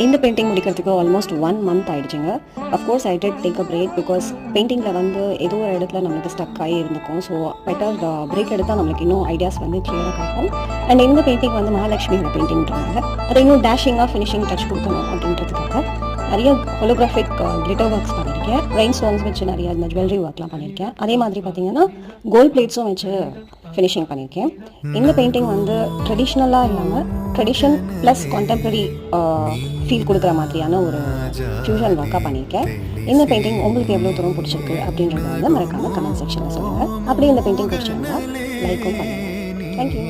இந்த பெயிண்டிங் முடிக்கிறதுக்கு almost 1 month ஆகிடுச்சுங்க. Of course I did take a break because பெயிண்டிங்கில் வந்து ஏதோ ஒரு இடத்துல நம்மளுக்கு ஸ்டக் ஆகி இருந்துக்கும். ஸோ பெட்டர் பிரேக் எடுத்தால் நம்மளுக்கு இன்னும் ஐடியாஸ் வந்து கிளியராக கிடைக்கும். அண்ட் இந்த பெயிண்டிங் வந்து மகாலட்சுமியோட பெயிண்டிங்கிறாங்க. அதை இன்னும் டேஷிங்காக ஃபினிஷிங் டச் கொடுக்கணும் அப்படின்றதுக்காக நிறைய ஹோலோகிராஃபிக் கிளிட்டர் ஒர்க்ஸ் பண்ணியிருக்கேன். ரெயின் ஸ்டோன்ஸ் வச்சு நிறைய இந்த ஜுவல்லரி ஒர்க்லாம் பண்ணியிருக்கேன். அதே மாதிரி பார்த்தீங்கன்னா கோல்ட் பிளேட்ஸும் வச்சு ஃபினிஷிங் பண்ணியிருக்கேன். இந்த பெயிண்டிங் வந்து ட்ரெடிஷ்னலாக இல்லாமல் ட்ரெடிஷன் ப்ளஸ் கான்டெம்பரரி ஃபீல் கொடுக்குற மாதிரியான ஒரு ஃபியூஷன் ஒர்க்காக பண்ணியிருக்கேன். இந்த பெயிண்டிங் உங்களுக்கு எவ்வளோ தூரம் பிடிச்சிருக்கு அப்படின்றத வந்து மறக்காமல் கமெண்ட் செக்ஷனில் சொல்லுங்கள். அப்படியே இந்த பெயிண்டிங் பிடிச்சிருந்தா லைக்கும் பண்ணுங்கள். தேங்க்யூ.